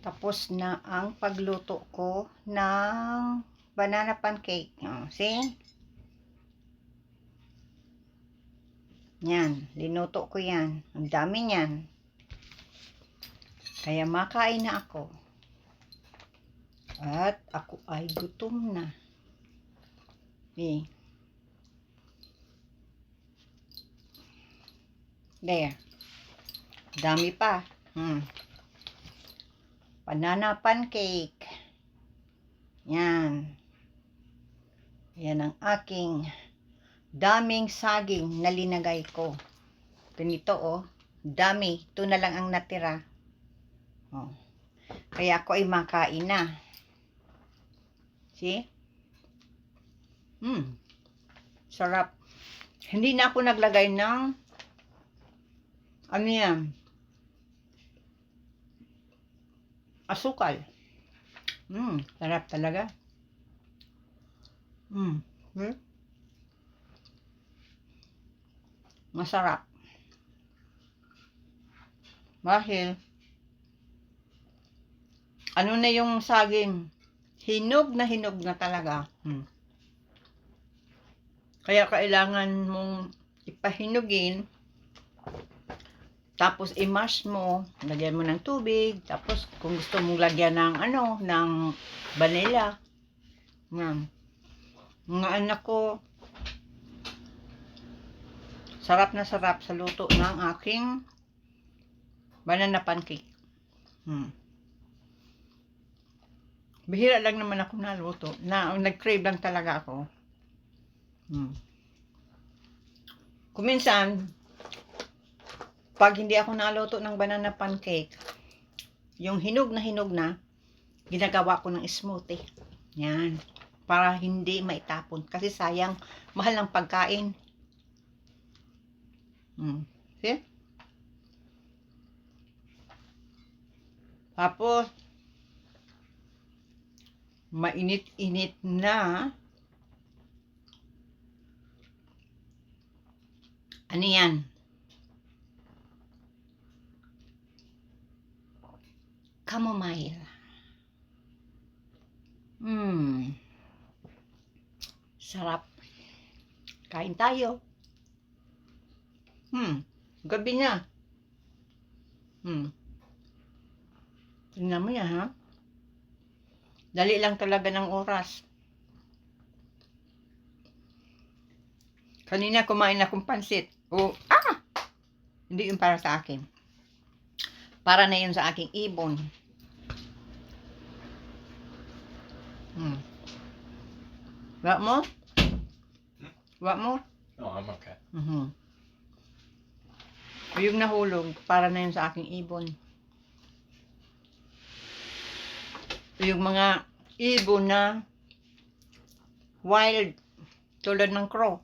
Tapos na ang pagluto ko ng banana pancake. Oh, see? Yan, linuto ko yan. Ang dami niyan. Kaya makain na ako. At ako ay gutom na. Okay. There. Dami pa. Banana pancake. Yan. Yan ang aking daming saging na linagay ko. Ganito oh. Dami. Ito na lang ang natira. Oh. Kaya ako ay makain na. See? Sarap. Hindi na ako naglagay ng ano yan? Asukal. Sarap talaga. Masarap. Dahil ano na yung saging? Hinog na talaga. Kaya kailangan mong ipahinugin. Tapos i-mash mo, lagyan mo ng tubig, tapos kung gusto mong lagyan ng ng vanilla. Mga anak ko, sarap na sarap sa luto ng aking banana pancake. Bihira lang naman ako naluto. Nag-crave lang talaga ako. Kung minsan, pag hindi ako naluto ng banana pancake, yung hinog na, ginagawa ko ng smoothie. Yan. Para hindi maitapon. Kasi sayang, mahal ng pagkain. See? Tapos, mainit-init na. Ano yan? Chamomile. Sarap. Kain tayo. Gabi na. Tingnan mo yan, ha? Dali lang talaga ng oras. Kanina kumain akong pansit. Hindi yun para sa akin. Para na yun sa aking ibon. Wak mo? Wak mo? No, I'm okay. Yung nahulog, para na yun sa aking ibon. Yung mga ibon na wild, tulad ng crow.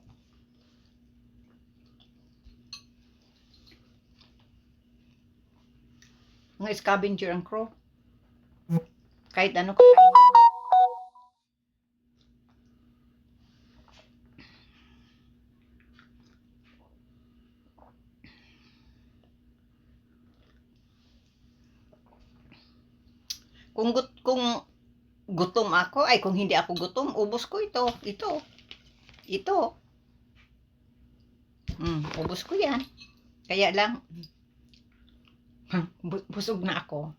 Mga scavenger ang crow. Kahit ano kakainin. Kung gutom ako, ay kung hindi ako gutom, ubos ko ito. Ubos ko yan. Kaya lang, busog na ako.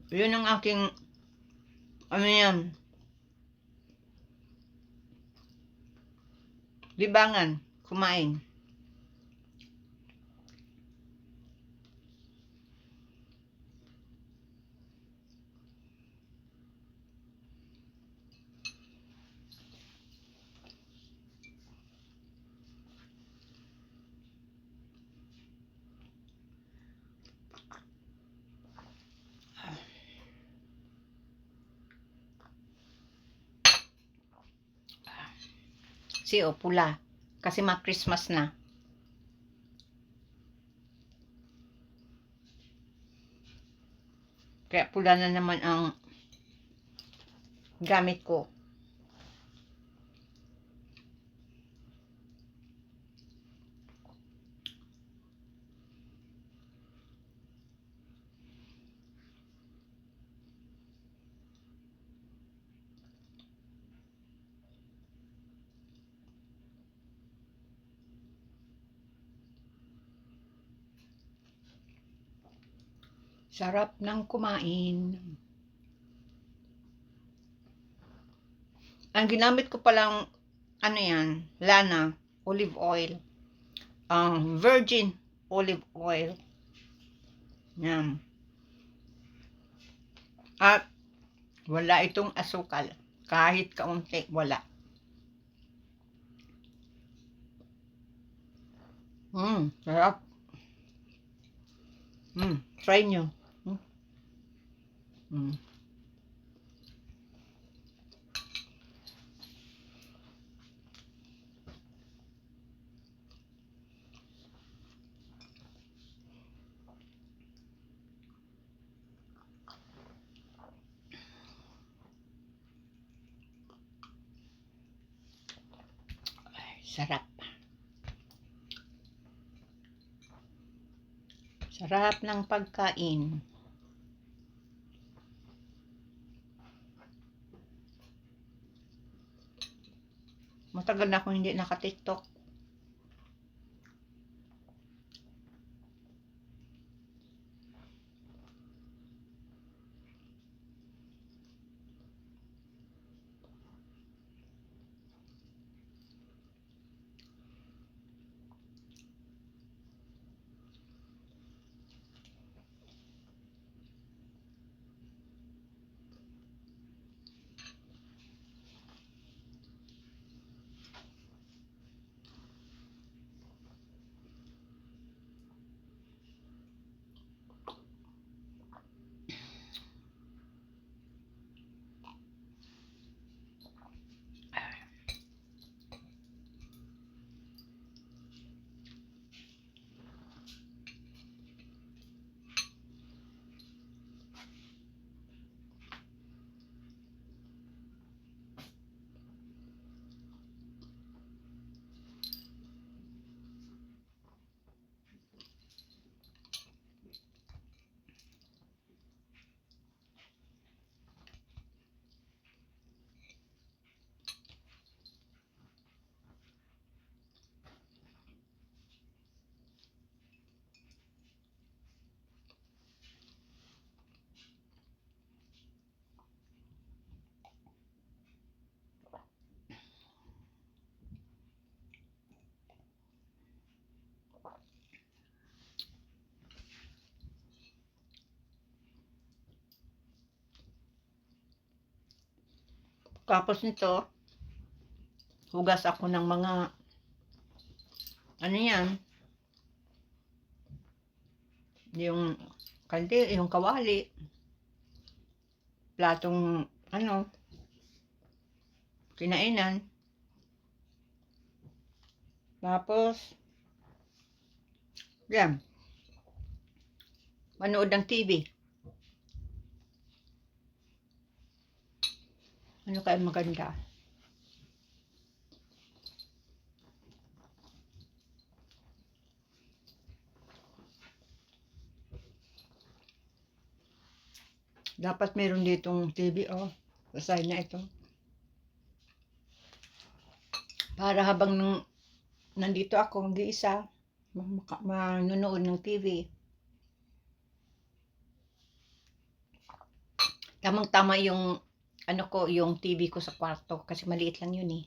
Yun ang aking, yan, libangan, kumain. Pula. Kasi ma-Christmas na. Kaya pula na naman ang gamit ko. Sarap ng kumain. Ang ginamit ko palang, ano yan, Lana, olive oil. Virgin olive oil. Yan. At wala itong asukal. Kahit kaunti, wala. Sarap. Try nyo. Mm. Sarap. Sarap ng pagkain. Matagal na akong hindi naka-TikTok. Tapos nito, hugas ako ng mga, ano yan, yung kalde, yung kawali, platong, ano, kinainan. Tapos, yan, manood ng TV. Ano kaya maganda? Dapat meron ditong TV, oh. Sa side na ito. Para habang nandito ako, mag-iisa, manonood ng TV. Tamang-tama yung, ano ko, yung TV ko sa kwarto. Kasi maliit lang yun eh.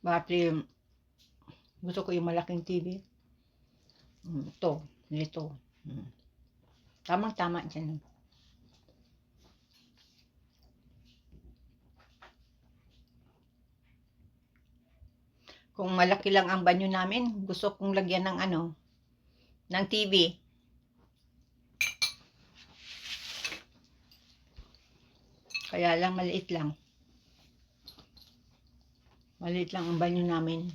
Bakit gusto ko yung malaking TV. Ito, nito. Tamang-tama dyan. Kung malaki lang ang banyo namin, gusto kong lagyan ng ano, ng TV. Kaya lang maliit lang. Maliit lang ang banyo namin.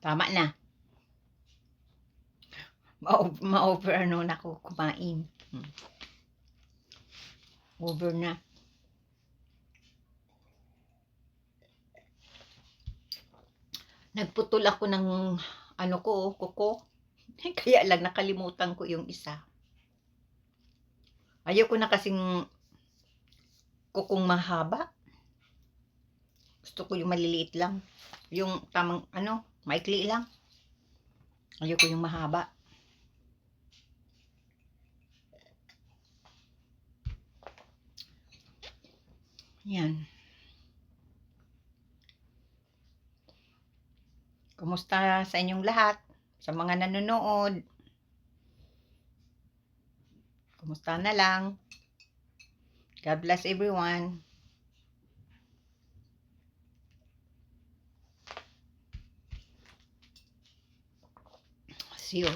Tama na. Ma-over ano na ako kumain. Over na. Nagputol ako ng ano ko, kuko. Kaya lang nakalimutan ko yung isa. Ayoko na kasing kukong mahaba. Gusto ko yung maliliit lang. Yung tamang maikli lang. Ayoko yung mahaba. Yan. Kumusta sa inyong lahat? Sa mga nanonood. Kumusta na lang? God bless everyone. See you.